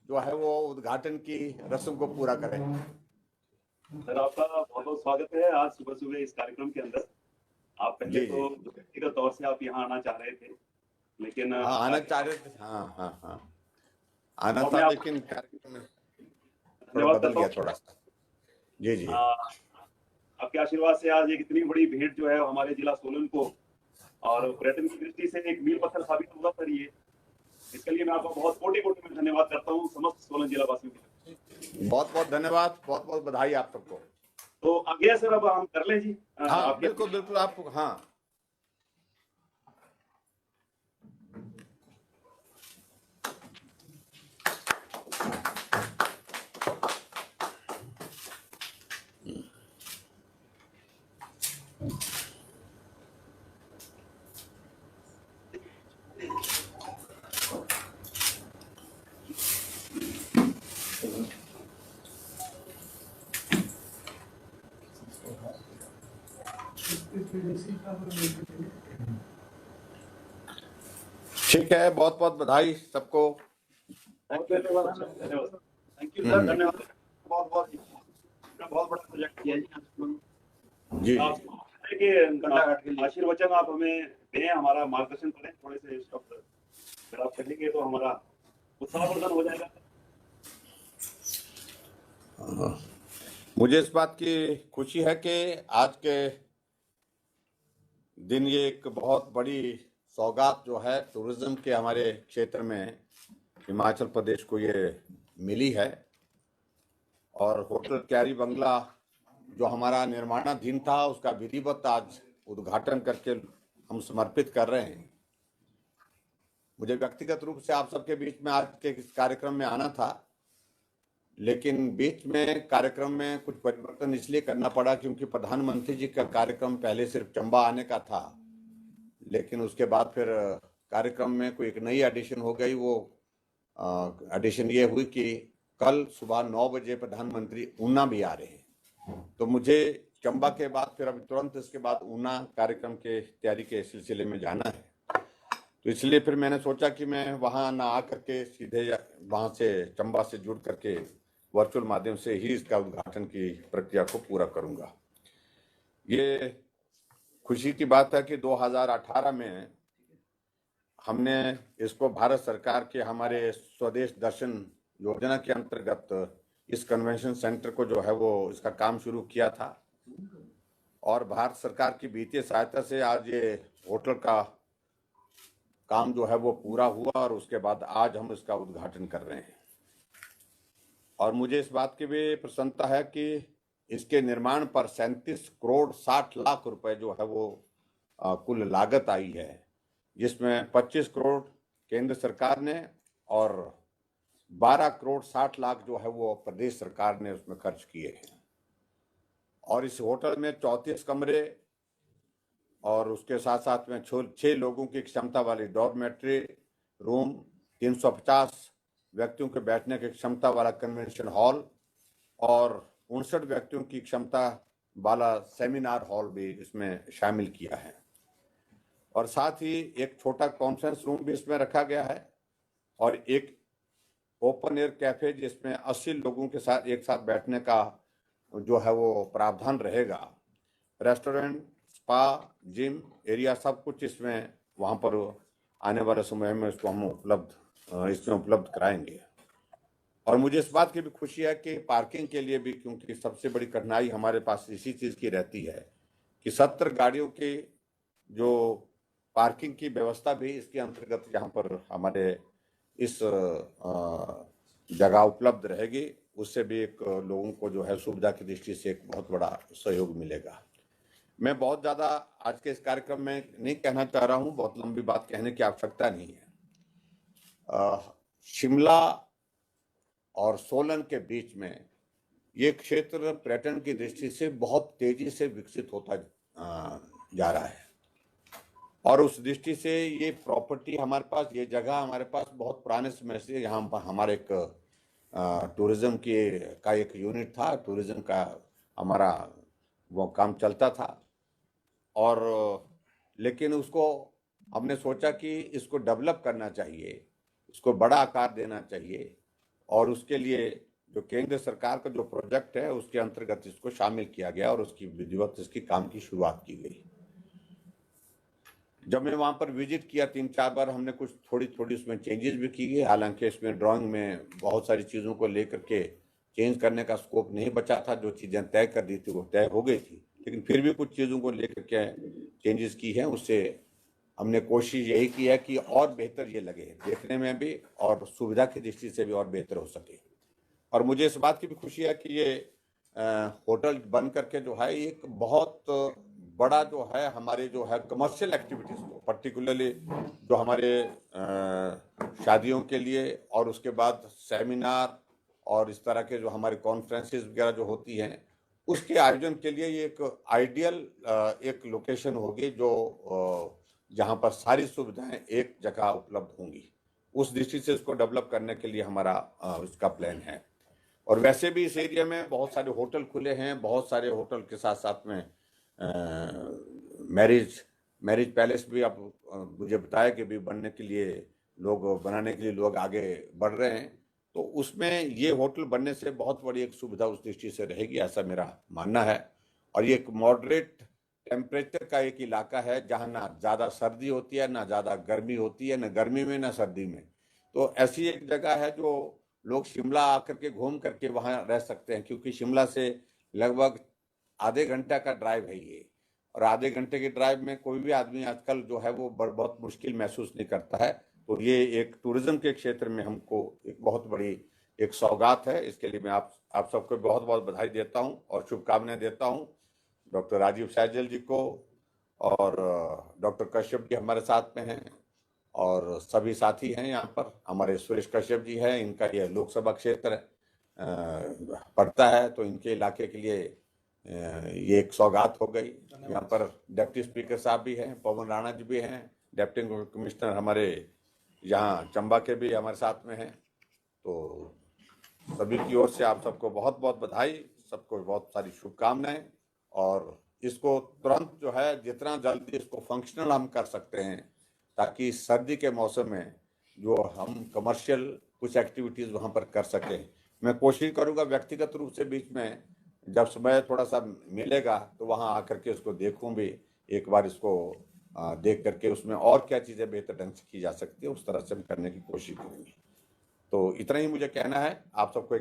जो है वो उद्घाटन की रस्म को पूरा करें। सर, आपका बहुत बहुत स्वागत है आज सुबह सुबह इस कार्यक्रम के अंदर। आप पहले जी जी। तो व्यक्तिगत तौर से आप यहाँ आना चाह रहे थे, लेकिन हाँ आना चाह रहे थे, हाँ हाँ हाँ आना और था, मैं आपको लेकिन कार्यक्रम में थोड़ा धन्यवाद बदल करता गया हूँ। थोड़ा सा। जी जी। आपके आशीर्वाद से आज एक इतनी बड़ी भेंट जो है हमारे जिला सोलन को और पर्यटन की दृष्टि से एक मील पत्थर साबित होगा सर ये। इसके लिए मैं आपका बहुत कोटि कोटि में धन्यवाद करता हूँ समस्त सोलन जिला वासियों की तरफ से। बहुत बहुत धन्यवाद, बहुत बहुत बधाई आप सबको। तो आगे सर अब हम कर लें जी हाँ आपके। बिल्कुल बिल्कुल, आपको हाँ। ठीक है, बहुत बहुत बधाई सबको। धन्यवाद सर, धन्यवाद सर, थैंक यू सर, धन्यवाद। बहुत बहुत बहुत बड़ा प्रोजेक्ट किया जी जी कि आशीर्वचन आप हमें दें, हमारा मार्गदर्शन करें, थोड़े से शब्द अगर आप कहेंगे तो हमारा उत्साहवर्धन हो जाएगा। मुझे इस बात की खुशी है कि आज के दिन ये एक बहुत बड़ी सौगात जो है टूरिज्म के हमारे क्षेत्र में हिमाचल प्रदेश को ये मिली है। और होटल क्यारी बंगला जो हमारा निर्माणाधीन था उसका विधिवत आज उद्घाटन करके हम समर्पित कर रहे हैं। मुझे व्यक्तिगत रूप से आप सबके बीच में आज के इस कार्यक्रम में आना था, लेकिन बीच में कार्यक्रम में कुछ परिवर्तन इसलिए करना पड़ा क्योंकि प्रधानमंत्री जी का कार्यक्रम पहले सिर्फ चंबा आने का था, लेकिन उसके बाद फिर कार्यक्रम में कोई एक नई एडिशन हो गई। वो एडिशन ये हुई कि कल सुबह 9 बजे प्रधानमंत्री ऊना भी आ रहे हैं। तो मुझे चंबा के बाद फिर अभी तुरंत इसके बाद ऊना कार्यक्रम के तैयारी के सिलसिले में जाना है। तो इसलिए फिर मैंने सोचा कि मैं वहाँ ना आ करके सीधे वहाँ से चंबा से जुड़ करके वर्चुअल माध्यम से ही इसका उद्घाटन की प्रक्रिया को पूरा करूँगा। ये खुशी की बात है कि 2018 में हमने इसको भारत सरकार के हमारे स्वदेश दर्शन योजना के अंतर्गत इस कन्वेंशन सेंटर को जो है वो इसका काम शुरू किया था, और भारत सरकार की वित्तीय सहायता से आज ये होटल का काम जो है वो पूरा हुआ और उसके बाद आज हम इसका उद्घाटन कर रहे हैं। और मुझे इस बात की भी प्रसन्नता है कि इसके निर्माण पर 37 करोड़ 60 लाख रुपए जो है वो कुल लागत आई है, जिसमें 25 करोड़ केंद्र सरकार ने और 12 करोड़ 60 लाख जो है वो प्रदेश सरकार ने उसमें खर्च किए हैं। और इस होटल में 34 कमरे और उसके साथ साथ में 6 लोगों की क्षमता वाली डॉर्मेट्री रूम, 350 व्यक्तियों के बैठने की क्षमता वाला कन्वेंशन हॉल और 59 व्यक्तियों की क्षमता वाला सेमिनार हॉल भी इसमें शामिल किया है। और साथ ही एक छोटा कॉन्फ्रेंस रूम भी इसमें रखा गया है और एक ओपन एयर कैफे जिसमें 80 लोगों के साथ एक साथ बैठने का जो है वो प्रावधान रहेगा। रेस्टोरेंट, स्पा, जिम एरिया सब कुछ इसमें वहाँ पर आने वाले समय में इसको हम इसमें उपलब्ध कराएंगे। और मुझे इस बात की भी खुशी है कि पार्किंग के लिए भी, क्योंकि सबसे बड़ी कठिनाई हमारे पास इसी चीज़ की रहती है कि 70 गाड़ियों की जो पार्किंग की व्यवस्था भी इसके अंतर्गत यहाँ पर हमारे इस जगह उपलब्ध रहेगी। उससे भी एक लोगों को जो है सुविधा की दृष्टि से एक बहुत बड़ा सहयोग मिलेगा। मैं बहुत ज़्यादा आज के इस कार्यक्रम में नहीं कहना चाह रहा हूँ, बहुत लंबी बात कहने की आवश्यकता नहीं है। शिमला और सोलन के बीच में ये क्षेत्र पर्यटन की दृष्टि से बहुत तेजी से विकसित होता जा रहा है, और उस दृष्टि से ये प्रॉपर्टी हमारे पास, ये जगह हमारे पास बहुत पुराने समय से यहाँ हमारे एक टूरिज्म का एक यूनिट था, टूरिज्म का हमारा वो काम चलता था। और लेकिन उसको हमने सोचा कि इसको डेवलप करना चाहिए, इसको बड़ा आकार देना चाहिए, और उसके लिए जो केंद्र सरकार का जो प्रोजेक्ट है उसके अंतर्गत इसको शामिल किया गया और उसकी विधिवत इसकी काम की शुरुआत की गई। जब मैं वहां पर विजिट किया 3-4 बार, हमने कुछ थोड़ी थोड़ी उसमें चेंजेस भी की गई। हालांकि इसमें ड्राइंग में बहुत सारी चीज़ों को लेकर के चेंज करने का स्कोप नहीं बचा था। जो चीज़ें तय कर दी थी वो तय हो गई थी, लेकिन फिर भी कुछ चीज़ों को लेकर के चेंजेस की है। उससे हमने कोशिश यही की है कि और बेहतर ये लगे देखने में भी और सुविधा की दृष्टि से भी और बेहतर हो सके। और मुझे इस बात की भी खुशी है कि ये होटल बन करके जो है एक बहुत बड़ा जो है हमारे जो है कमर्शियल एक्टिविटीज़ को, पर्टिकुलरली जो हमारे शादियों के लिए और उसके बाद सेमिनार और इस तरह के जो हमारे कॉन्फ्रेंसेस वगैरह जो होती हैं उसके आयोजन के लिए ये एक आइडियल एक लोकेशन होगी जो जहाँ पर सारी सुविधाएं एक जगह उपलब्ध होंगी। उस दृष्टि से इसको डेवलप करने के लिए हमारा इसका प्लान है। और वैसे भी इस एरिया में बहुत सारे होटल खुले हैं, बहुत सारे होटल के साथ साथ में मैरिज पैलेस भी अब मुझे बताया कि भी बनने के लिए बनाने के लिए लोग आगे बढ़ रहे हैं। तो उसमें ये होटल बनने से बहुत बड़ी एक सुविधा उस दृष्टि से रहेगी, ऐसा मेरा मानना है। और ये एक मॉडरेट टेम्परेचर का एक इलाका है जहाँ ना ज़्यादा सर्दी होती है, ना ज़्यादा गर्मी होती है, ना गर्मी में ना सर्दी में। तो ऐसी एक जगह है जो लोग शिमला आकर के घूम करके वहाँ रह सकते हैं, क्योंकि शिमला से लगभग आधे घंटे का ड्राइव है ये। और आधे घंटे के ड्राइव में कोई भी आदमी आजकल जो है वो बहुत मुश्किल महसूस नहीं करता है। तो ये एक टूरिज्म के क्षेत्र में हमको एक बहुत बड़ी एक सौगात है। इसके लिए मैं आप सबको बहुत बहुत बधाई देता हूँ और शुभकामनाएं देता हूँ। डॉक्टर राजीव सहजल जी को और डॉक्टर कश्यप जी हमारे साथ में हैं और सभी साथी हैं यहाँ पर। हमारे सुरेश कश्यप जी हैं, इनका ये लोकसभा क्षेत्र पड़ता है, तो इनके इलाके के लिए ये एक सौगात हो गई। यहाँ पर डिप्टी स्पीकर साहब भी हैं, पवन राणा जी भी हैं, डिप्टी कमिश्नर हमारे यहाँ चंबा के भी हमारे साथ में हैं। तो सभी की ओर से आप सबको बहुत बहुत बधाई, सबको बहुत सारी शुभकामनाएं। और इसको तुरंत जो है जितना जल्दी इसको फंक्शनल हम कर सकते हैं, ताकि सर्दी के मौसम में जो हम कमर्शियल कुछ एक्टिविटीज़ वहाँ पर कर सकें। मैं कोशिश करूँगा व्यक्तिगत रूप से बीच में जब समय थोड़ा सा मिलेगा तो वहाँ आकर के इसको देखूँ भी एक बार, इसको देख करके उसमें और क्या चीज़ें बेहतर ढंग से की जा सकती है उस तरह से हम करने की कोशिश करेंगे। तो इतना ही मुझे कहना है। आप सबको